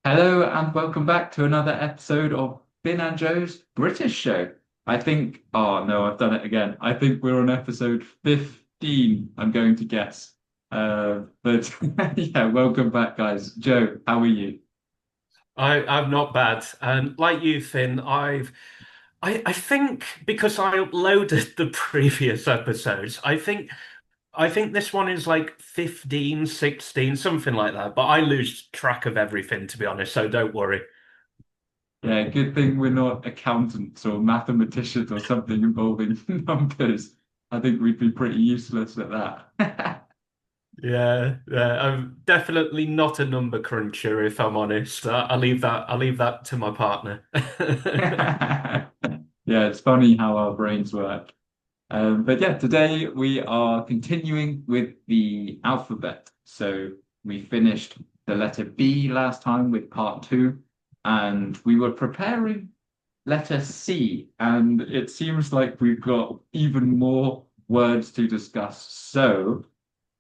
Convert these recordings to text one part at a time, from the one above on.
Hello and welcome back to another episode of Finn and Joe's British Show. Oh no, I've done it again. I think we're on episode 15, I'm going to guess. But yeah, welcome back, guys. Joe, how are you? I'm not bad. And like you, Finn, I think because I uploaded the previous episodes, I think this one is like 15, 16, something like that. But I lose track of everything, to be honest, so don't worry. Yeah, good thing we're not accountants or mathematicians or something involving numbers. I think we'd be pretty useless at that. Yeah, I'm definitely not a number cruncher, if I'm honest. I'll leave that to my partner. Yeah, it's funny how our brains work. But yeah, today we are continuing with the alphabet. So we finished the letter B last time with part two, and we were preparing letter C, and it seems like we've got even more words to discuss. So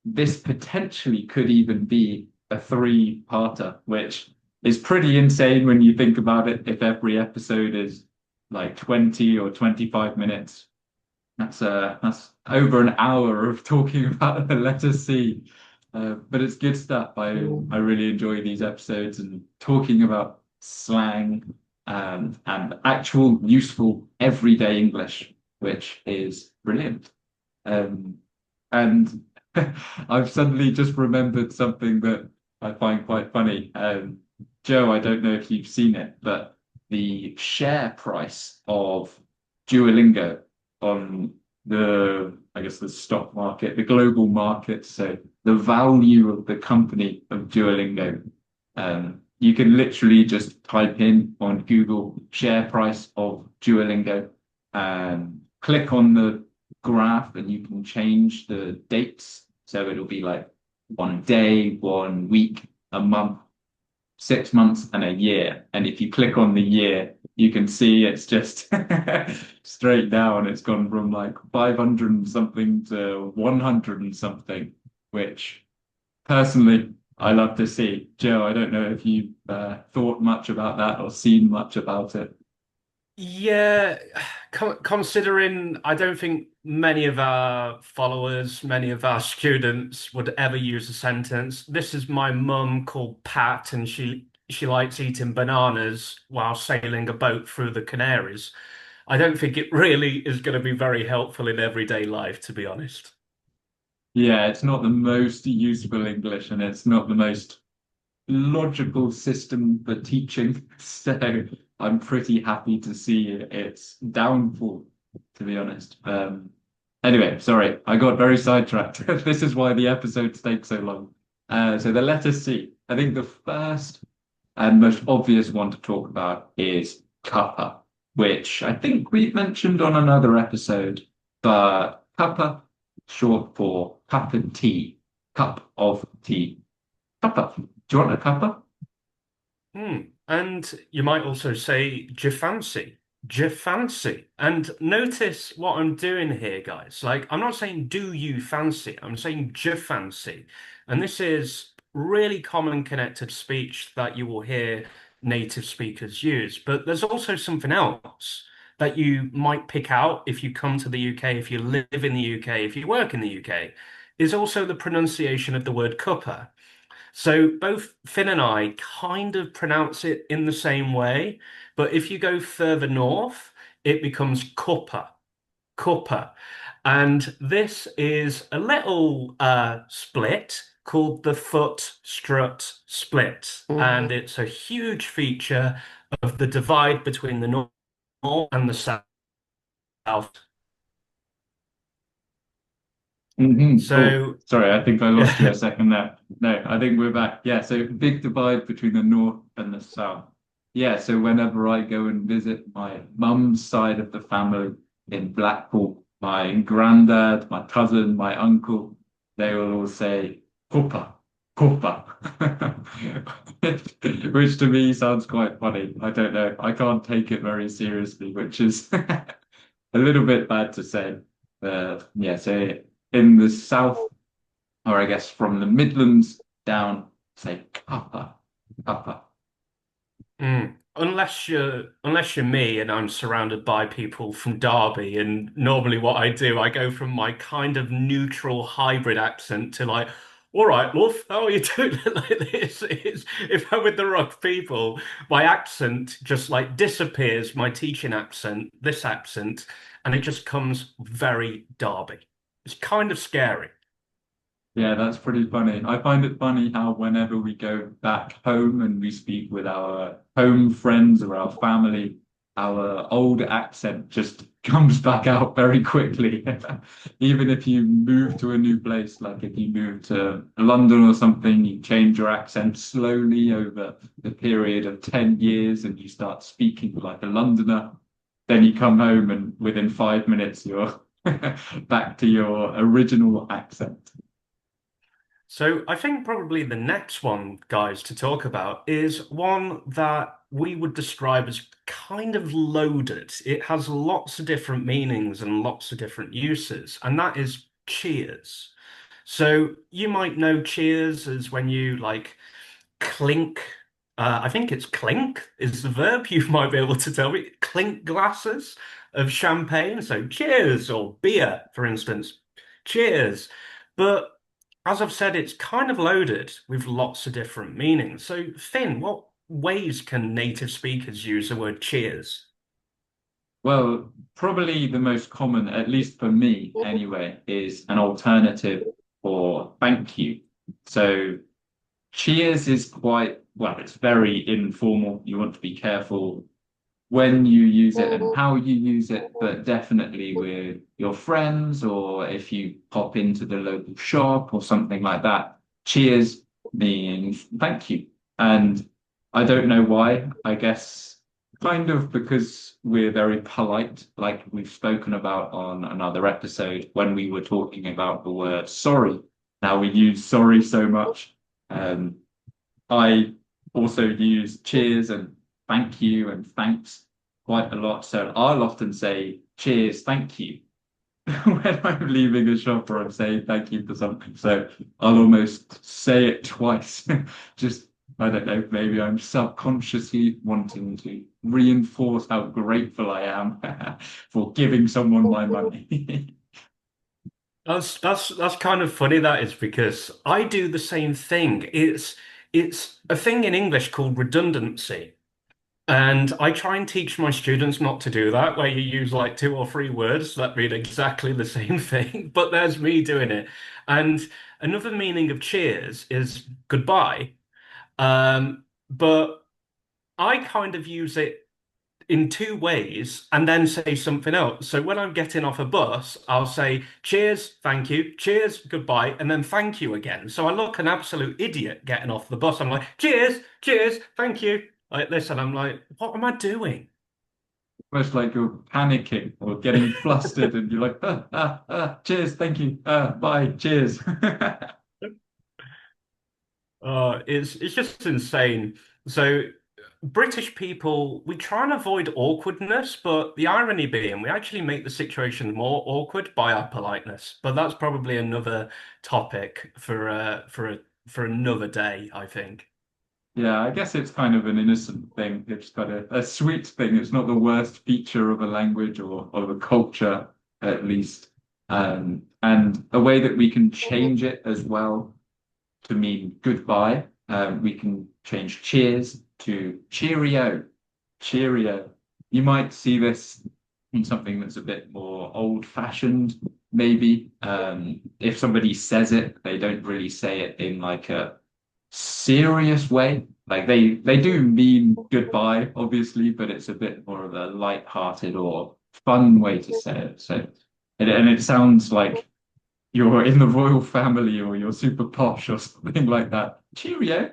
this potentially could even be a three-parter, which is pretty insane when you think about it. If every episode is like 20 or 25 minutes, that's over an hour of talking about the letter C. But it's good stuff. I really enjoy these episodes and talking about slang and actual useful everyday English, which is brilliant. Um, and I've suddenly just remembered something that I find quite funny. Joe, I don't know if you've seen it, but the share price of Duolingo on I guess the stock market, the global market, so the value of the company of Duolingo. You can literally just type in on Google share price of Duolingo and click on the graph and you can change the dates. So it'll be like 1 day, 1 week, a month, 6 months, and a year. And if you click on the year, you can see it's just straight down. It's gone from like 500 and something to 100 and something, which personally I love to see. Joe, I don't know if you've thought much about that or seen much about it. Yeah, considering I don't think many of our followers, many of our students would ever use a sentence. This is my mum called Pat, and she likes eating bananas while sailing a boat through the Canaries. I don't think it really is going to be very helpful in everyday life, to be honest. Yeah, it's not the most useful English and it's not the most logical system for teaching. So I'm pretty happy to see its downfall, to be honest. Anyway, sorry, I got very sidetracked. This is why the episodes take so long. So the letter C. I think the first and most obvious one to talk about is cuppa, which I think we've mentioned on another episode, but cuppa, short for cup of tea, cup of tea. Cuppa. Do you want a cuppa? Hmm. And you might also say Jafancy. Jafancy. And notice what I'm doing here, guys. Like, I'm not saying do you fancy, I'm saying Jafancy. And this is really common connected speech that you will hear native speakers use. But there's also something else that you might pick out if you come to the UK, if you live in the UK, if you work in the UK, is also the pronunciation of the word cuppa. So both Finn and I kind of pronounce it in the same way, but if you go further north, it becomes cuppa, cuppa. And this is a little split called the foot strut split. And it's a huge feature of the divide between the north and the south. Oh, So sorry, I think I lost you a yeah, second there. No, I think we're back. Yeah, so big divide between the north and the south. Yeah, so whenever I go and visit my mum's side of the family in Blackpool, my granddad, my cousin, my uncle, they will all say "Papa, Papa," which to me sounds quite funny. I don't know. I can't take it very seriously, which is a little bit bad to say. Yeah, so in the south, or I guess from the Midlands down, say cuppa, cuppa. Mm. Unless you're me and I'm surrounded by people from Derby, and normally what I do, I go from my kind of neutral hybrid accent to like, all right, love, how are you doing? Like this is if I'm with the wrong people, my accent just like disappears, my teaching accent, this accent, and it just comes very Derby. It's kind of scary. Yeah, that's pretty funny. I find it funny how whenever we go back home and we speak with our home friends or our family, our old accent just comes back out very quickly. Even if you move to a new place, like if you move to London or something, you change your accent slowly over the period of 10 years and you start speaking like a Londoner. Then you come home and within 5 minutes, you're back to your original accent. So I think probably the next one, guys, to talk about is one that we would describe as kind of loaded. It has lots of different meanings and lots of different uses, and that is cheers. So you might know cheers as when you like clink. I think it's clink is the verb. You might be able to tell me. Clink glasses of champagne. So cheers, or beer, for instance. Cheers. But as I've said, it's kind of loaded with lots of different meanings. So, Finn, what ways can native speakers use the word cheers? Well, probably the most common, at least for me anyway, is an alternative for thank you. So cheers is quite, well, it's very informal. You want to be careful when you use it and how you use it, but definitely with your friends or if you pop into the local shop or something like that. Cheers means thank you. And I don't know why. I guess kind of because we're very polite, like we've spoken about on another episode when we were talking about the word sorry. Now we use sorry so much. Um, I also use cheers and thank you and thanks quite a lot. So I'll often say cheers, thank you when I'm leaving a shop or I'm saying thank you for something. So I'll almost say it twice. Just, I don't know, maybe I'm subconsciously wanting to reinforce how grateful I am for giving someone my money. That's kind of funny that is because I do the same thing. It's a thing in English called redundancy. And I try and teach my students not to do that, where you use like two or three words that mean exactly the same thing, but there's me doing it. And another meaning of cheers is goodbye. But I kind of use it in two ways and then say something else. So when I'm getting off a bus, I'll say cheers, thank you, cheers, goodbye, and then thank you again. So I look an absolute idiot getting off the bus. I'm like, cheers, cheers, thank you. Like this, and I'm like, what am I doing? Almost like you're panicking or getting flustered and you're like, cheers, thank you, bye, cheers. It's just insane. So British people, we try and avoid awkwardness, but the irony being we actually make the situation more awkward by our politeness. But that's probably another topic for another day, I think. Yeah, I guess it's kind of an innocent thing. It's got a sweet thing. It's not the worst feature of a language or of a culture, at least. And a way that we can change it as well to mean goodbye. We can change cheers to cheerio. Cheerio. You might see this in something that's a bit more old-fashioned, maybe. If somebody says it, they don't really say it in like a serious way. Like they do mean goodbye, obviously, but it's a bit more of a light-hearted or fun way to say it. So, and it sounds like you're in the royal family or you're super posh or something like that. Cheerio.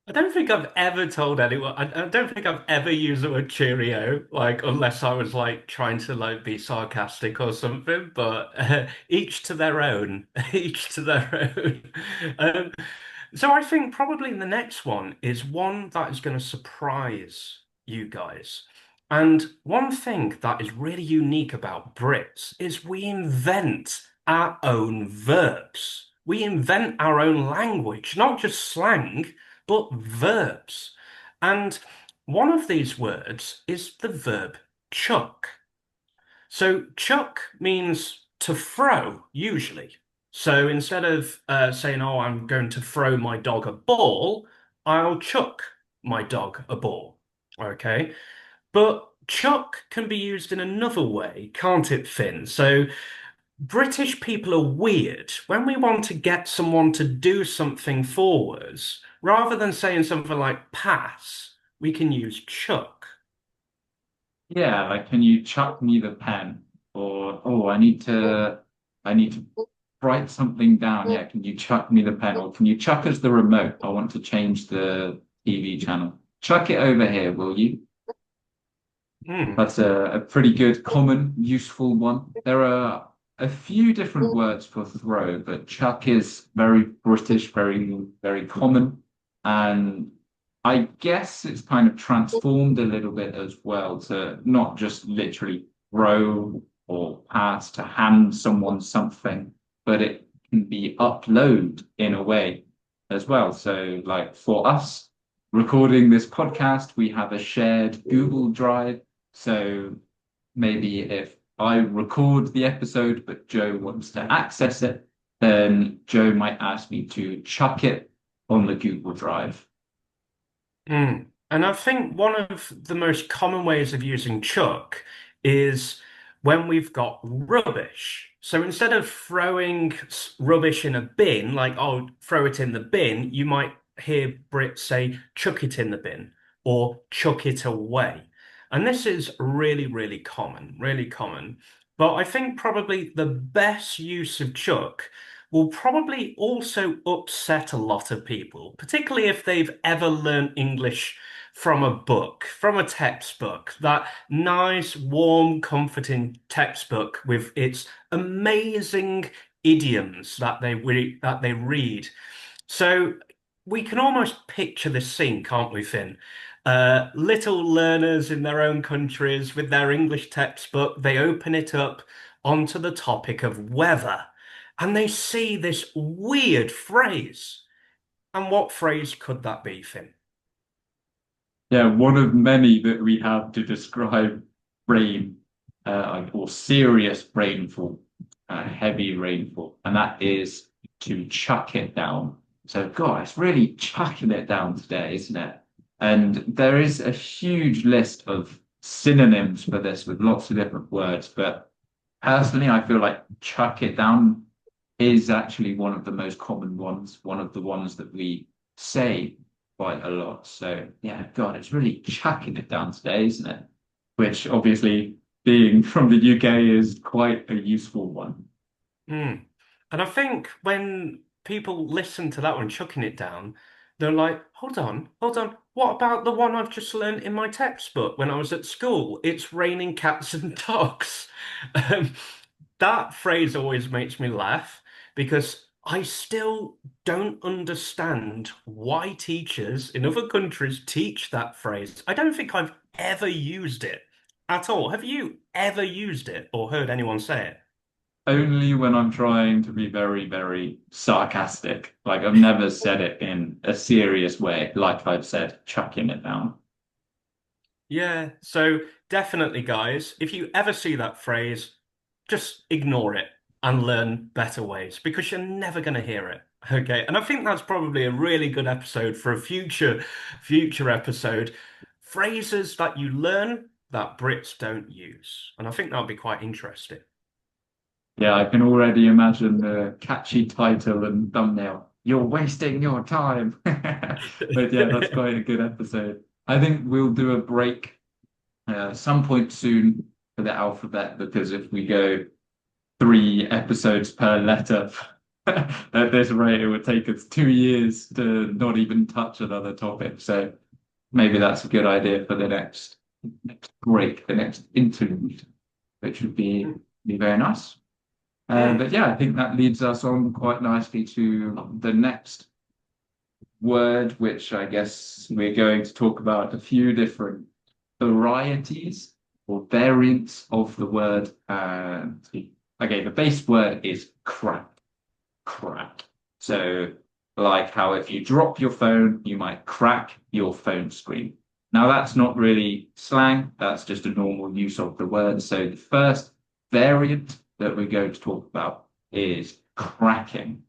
I don't think I've ever told anyone. I don't think I've ever used the word cheerio, like unless I was like trying to like be sarcastic or something. But each to their own. Each to their own. Um, so I think probably the next one is one that is going to surprise you guys. And one thing that is really unique about Brits is we invent our own verbs. We invent our own language, not just slang but verbs. And one of these words is the verb chuck. So chuck means to throw, usually. So instead of saying, "Oh, I'm going to throw my dog a ball," I'll chuck my dog a ball. Okay. But chuck can be used in another way, can't it, Finn? So British people are weird. When we want to get someone to do something for us, rather than saying something like pass, we can use chuck. Yeah, like can you chuck me the pen? Or oh, I need to write something down. Yeah, can you chuck me the pen? Or can you chuck us the remote? I want to change the TV channel. Chuck it over here, will you? Hmm. That's a pretty good, common, useful one. There are a few different words for throw, but chuck is very British, very, very common. And I guess it's kind of transformed a little bit as well to not just literally throw or pass to hand someone something, but it can be upload in a way as well. So, like for us recording this podcast, we have a shared Google Drive, so maybe if I record the episode, but Joe wants to access it, then Joe might ask me to chuck it on the Google Drive. Mm. And I think one of the most common ways of using chuck is when we've got rubbish. So instead of throwing rubbish in a bin, like, oh, throw it in the bin, you might hear Brits say, chuck it in the bin or chuck it away. And this is really, really common, really common. But I think probably the best use of chuck will probably also upset a lot of people, particularly if they've ever learned English from a book, from a textbook, that nice, warm, comforting textbook with its amazing idioms that they read. So we can almost picture this scene, can't we, Finn? Little learners in their own countries with their English textbook, they open it up onto the topic of weather and they see this weird phrase. And what phrase could that be, Finn? Yeah, one of many that we have to describe rain, or serious rainfall, heavy rainfall, and that is to chuck it down. So, God, it's really chucking it down today, isn't it? And there is a huge list of synonyms for this with lots of different words, but personally, I feel like chuck it down is actually one of the most common ones, one of the ones that we say quite a lot. So yeah, God, it's really chucking it down today, isn't it? Which obviously, being from the UK, is quite a useful one. Mm. And I think when people listen to that one, chucking it down, they're like, hold on. What about the one I've just learned in my textbook when I was at school? It's raining cats and dogs. Um, that phrase always makes me laugh because I still don't understand why teachers in other countries teach that phrase. I don't think I've ever used it at all. Have you ever used it or heard anyone say it? Only when I'm trying to be very, very sarcastic. Like I've never said it in a serious way, like I've said, chucking it down. Yeah, so definitely, guys, if you ever see that phrase, just ignore it and learn better ways because you're never going to hear it. Okay, and I think that's probably a really good episode for a future episode. Phrases that you learn that Brits don't use, and I think that'll be quite interesting. Yeah, I can already imagine the catchy title and thumbnail. You're wasting your time. But yeah, that's quite a good episode. I think we'll do a break some point soon for the alphabet because if we go 3 episodes per letter at this rate, it would take us 2 years to not even touch another topic. So maybe that's a good idea for the next break, the next interlude, which would be very nice. Hmm. But yeah, I think that leads us on quite nicely to the next word, which I guess we're going to talk about a few different varieties or variants of the word. Okay, the base word is crap, crap. So like how if you drop your phone, you might crack your phone screen. Now, that's not really slang, that's just a normal use of the word. So, the first variant that we're going to talk about is cracking.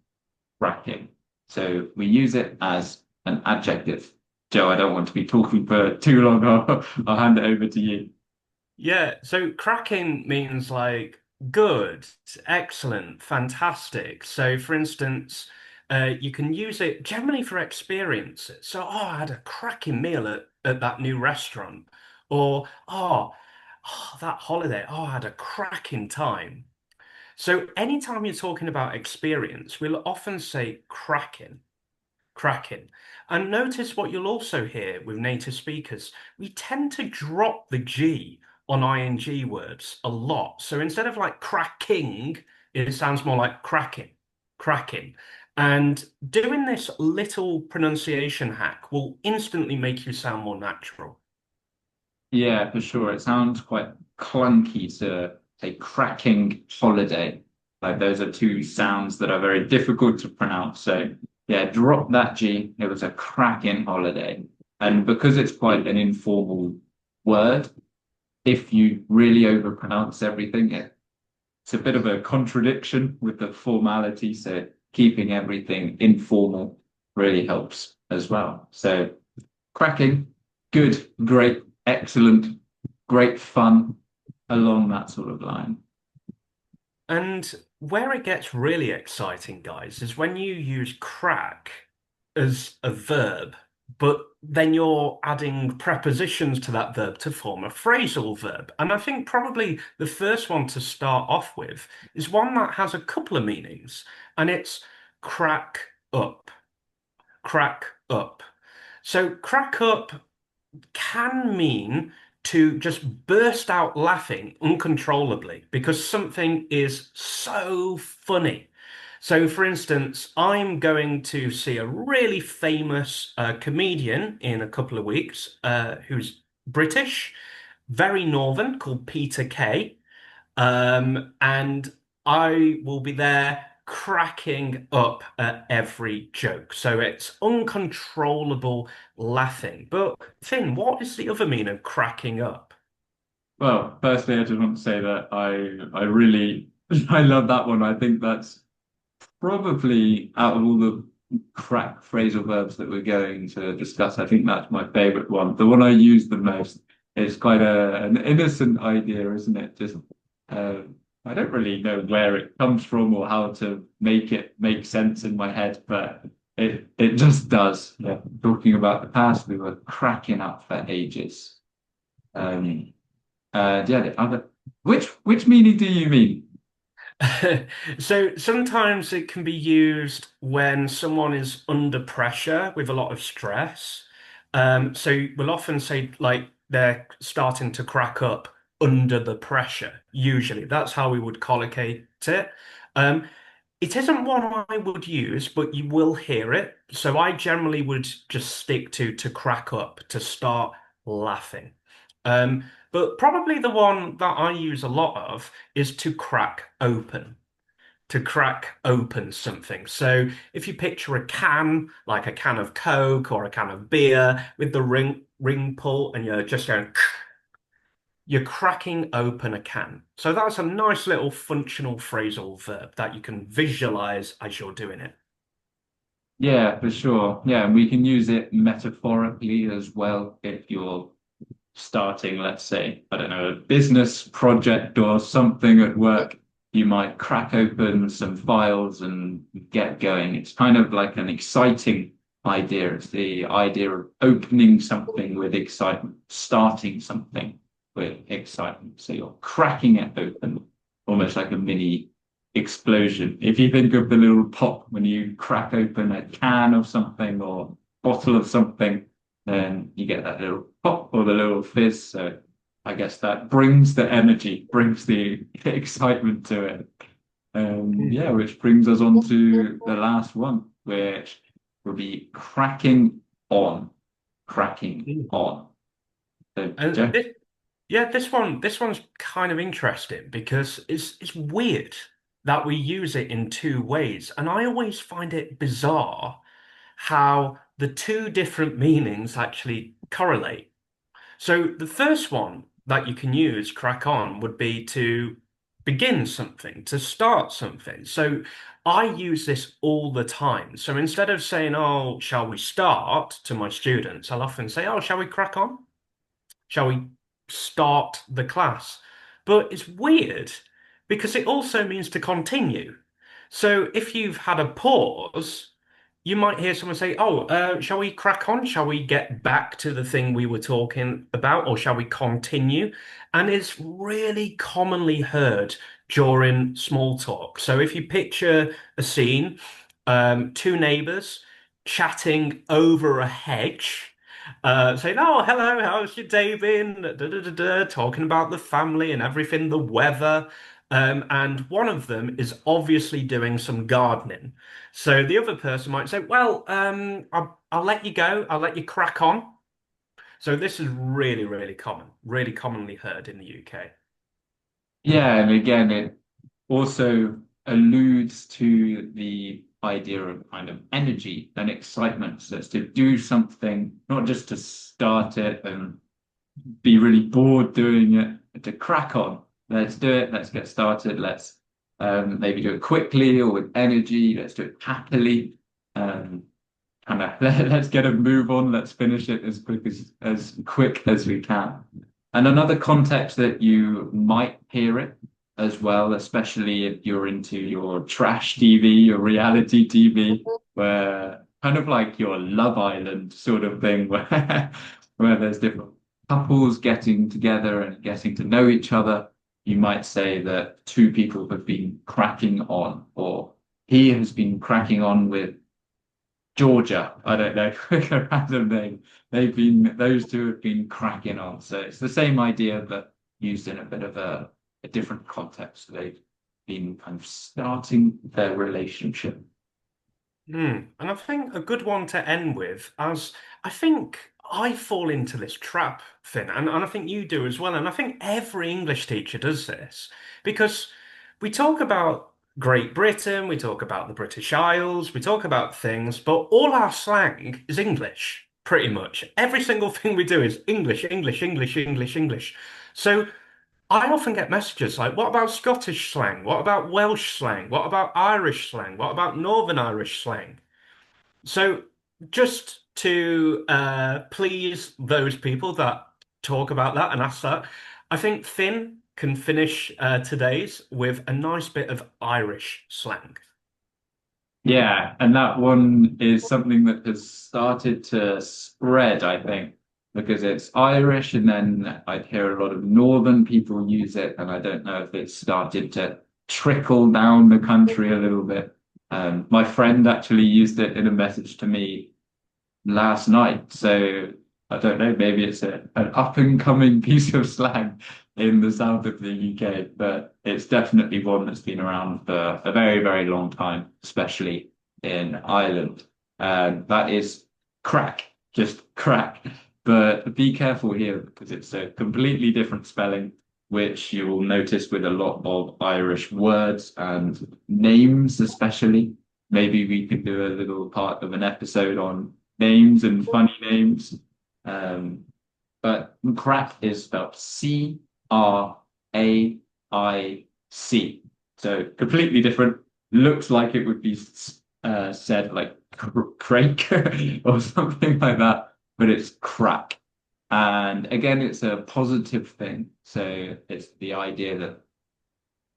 Cracking. So, we use it as an adjective. Joe, I don't want to be talking for too long. I'll hand it over to you. Yeah, so cracking means like good, excellent, fantastic. So, for instance, you can use it generally for experiences. So, I had a cracking meal at that new restaurant. Or, that holiday, I had a cracking time. So, anytime you're talking about experience, we'll often say cracking. Cracking. And notice what you'll also hear with native speakers. We tend to drop the G on ing words a lot. So instead of like cracking, it sounds more like cracking, cracking. And doing this little pronunciation hack will instantly make you sound more natural. Yeah, for sure. It sounds quite clunky to say cracking holiday. Like those are two sounds that are very difficult to pronounce. So yeah, drop that G. It was a cracking holiday. And because it's quite an informal word, if you really overpronounce everything, it's a bit of a contradiction with the formality. So keeping everything informal really helps as well. So cracking, good, great, excellent, great fun along that sort of line. And where it gets really exciting, guys, is when you use crack as a verb, but then you're adding prepositions to that verb to form a phrasal verb. And I think probably the first one to start off with is one that has a couple of meanings, and it's crack up, crack up. So crack up can mean to just burst out laughing uncontrollably because something is so funny. So, for instance, I'm going to see a really famous comedian in a couple of weeks who's British, very northern, called Peter Kay. And I will be there cracking up at every joke. So it's uncontrollable laughing. But Finn, what is the other meaning of cracking up? Well, firstly, I just want to say that I really I love that one. I think that's probably out of all the crack phrasal verbs that we're going to discuss, I think that's my favorite one. The one I use the most is quite an innocent idea, isn't it? Just uh, I don't really know where it comes from or how to make it make sense in my head, but it just does. Yeah. Talking about the past, we were cracking up for ages. Um, yeah, the other which meaning do you mean? So sometimes it can be used when someone is under pressure with a lot of stress. So we'll often say like they're starting to crack up under the pressure. Usually, that's how we would collocate it. Um, it isn't one I would use, but you will hear it. So I generally would just stick to crack up, to start laughing. But probably the one that I use a lot of is to crack open. To crack open something. So if you picture a can, like a can of Coke or a can of beer with the ring pull, and you're just going, you're cracking open a can. So that's a nice little functional phrasal verb that you can visualize as you're doing it. Yeah, for sure. Yeah, and we can use it metaphorically as well if you're starting, let's say, I don't know, a business project or something at work. You might crack open some files and get going. It's kind of like an exciting idea. It's the idea of opening something with excitement, starting something with excitement. So you're cracking it open, almost like a mini explosion. If you think of the little pop when you crack open a can of something or bottle of something, then you get that little pop or the little fizz. So I guess that brings the energy, brings the excitement to it. Mm. Yeah, which brings us on to the last one, which will be cracking on, cracking Mm. on. So, And Jeff, yeah, this one's kind of interesting because it's weird that we use it in two ways, and I always find it bizarre how the two different meanings actually correlate. So the first one that you can use, crack on, would be to begin something, to start something. So I use this all the time. So instead of saying, oh, shall we start to my students, I'll often say, oh, shall we crack on? Shall we start the class? But it's weird because it also means to continue. So if you've had a pause, you might hear someone say, "Oh, shall we crack on? Shall we get back to the thing we were talking about, or shall we continue?" And it's really commonly heard during small talk. So if you picture a scene, two neighbors chatting over a hedge, saying, "Oh, hello, how's your day been?" Da, da, da, da, talking about the family and everything, the weather. And one of them is obviously doing some gardening. So the other person might say, "Well, I'll let you go. I'll let you crack on." So this is really, really common, really commonly heard in the UK. Yeah, and again, it also alludes to the idea of kind of energy and excitement. So it's to do something, not just to start it and be really bored doing it, but to crack on. Let's do it. Let's get started. Let's maybe do it quickly or with energy. Let's do it happily. Um, kind of let's get a move on. Let's finish it as quick as we can. And another context that you might hear it as well, especially if you're into your trash TV, your reality TV, where kind of like your Love Island sort of thing, where where there's different couples getting together and getting to know each other. You might say that two people have been cracking on, or he has been cracking on with Georgia. I don't know, a random name. Those two have been cracking on. So it's the same idea, but used in a bit of a different context. They've been kind of starting their relationship. And I think a good one to end with, as I think I fall into this trap, Finn, and I think you do as well. And I think every English teacher does this because we talk about Great Britain, we talk about the British Isles, we talk about things, but all our slang is English, pretty much. Every single thing we do is English, English, English, English, English. So I often get messages like, what about Scottish slang? What about Welsh slang? What about Irish slang? What about Northern Irish slang? So, just to please those people that talk about that and ask that, I think Finn can finish today's with a nice bit of Irish slang. Yeah, and that one is something that has started to spread, I think, because it's Irish, and then I'd hear a lot of Northern people use it, and I don't know if it's started to trickle down the country a little bit. My friend actually used it in a message to me last night. So I don't know, maybe it's an up and coming piece of slang in the south of the UK, but it's definitely one that's been around for a very, very long time, especially in Ireland. And that is crack, just crack. But be careful here because it's a completely different spelling, which you will notice with a lot of Irish words and names, especially. Maybe we could do a little part of an episode on names and funny names. Um, but crack is spelled Craic. So completely different. Looks like it would be said like craic or something like that, but it's crack. And again, it's a positive thing. So it's the idea that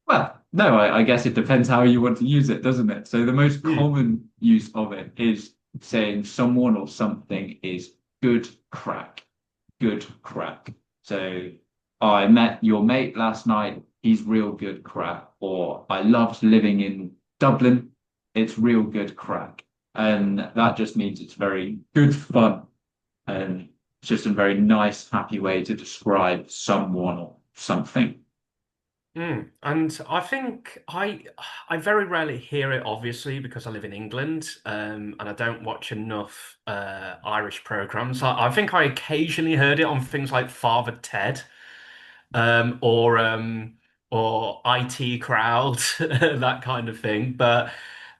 well, no, I guess it depends how you want to use it, doesn't it? So the most Hmm. common use of it is saying someone or something is good crack, good crack. So "Oh, I met your mate last night. He's real good crack. Or I loved living in Dublin. It's real good crack. And that just means it's very good fun. And it's just a very nice, happy way to describe someone or something. And I think I very rarely hear it, obviously, because I live in England, and I don't watch enough Irish programs. I think I occasionally heard it on things like Father Ted, um, or um, or IT Crowd, that kind of thing. But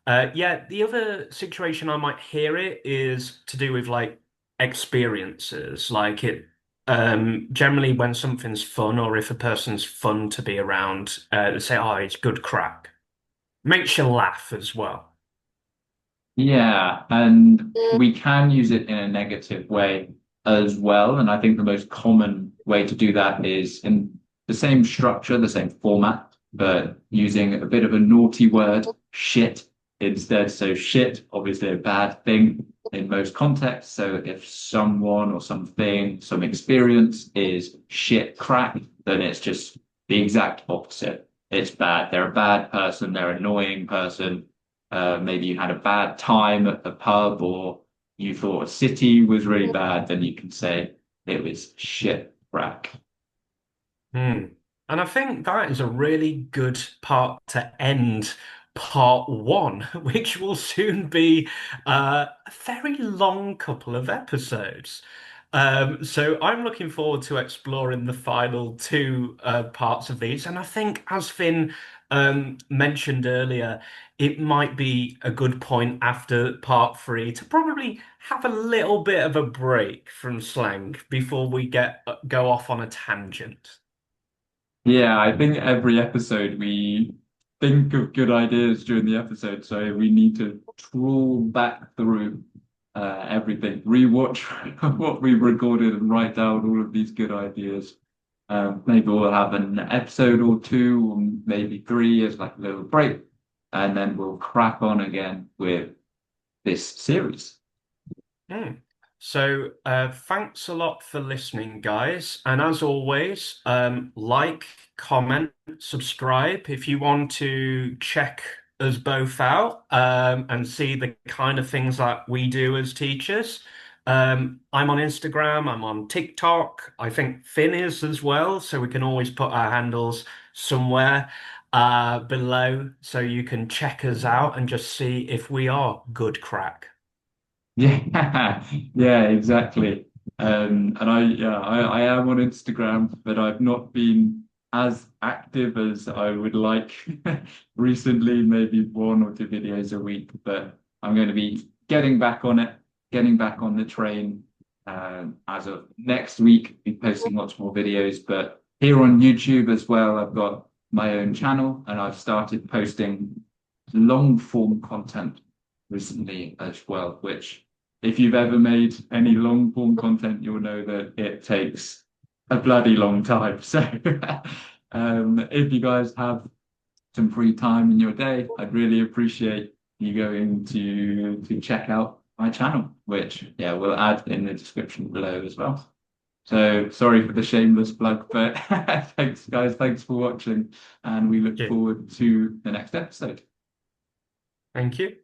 Yeah, the other situation I might hear it is to do with like experiences. Like it generally when something's fun or if a person's fun to be around, they say, oh, it's good crack. Makes you laugh as well. Yeah, and we can use it in a negative way as well. And I think the most common way to do that is in the same structure, the same format, but using a bit of a naughty word, shit, instead. So shit, obviously a bad thing in most contexts. So if someone or something, some experience is shit crack, then it's just the exact opposite. It's bad. They're a bad person, they're an annoying person, maybe you had a bad time at the pub or you thought a city was really bad, then you can say it was shit crack. Hmm. And I think that is a really good part to end part one, which will soon be a very long couple of episodes. So I'm looking forward to exploring the final two parts of these. And I think, as Finn mentioned earlier, it might be a good point after part three to probably have a little bit of a break from slang before we get go off on a tangent. Yeah, I think every episode we think of good ideas during the episode, so we need to trawl back through everything, rewatch what we've recorded and write down all of these good ideas. Maybe we'll have an episode or two, or maybe three as like a little break, and then we'll crack on again with this series. Hmm. So, thanks a lot for listening, guys. And as always, like, comment, subscribe if you want to check us both out and see the kind of things that we do as teachers. I'm on Instagram, I'm on TikTok. I think Finn is as well. So we can always put our handles somewhere below so you can check us out and just see if we are good crack. Yeah, yeah, exactly. And I am on Instagram, but I've not been as active as I would like recently, maybe one or two videos a week, but I'm going to be getting back on it, getting back on the train. As of next week, be posting lots more videos, but here on YouTube as well, I've got my own channel and I've started posting long form content recently as well, which if you've ever made any long form content, you'll know that it takes a bloody long time. So if you guys have some free time in your day, I'd really appreciate you going to check out my channel, which yeah, we'll add in the description below as well. So sorry for the shameless plug, but thanks guys, thanks for watching, and we look Yeah. forward to the next episode. Thank you.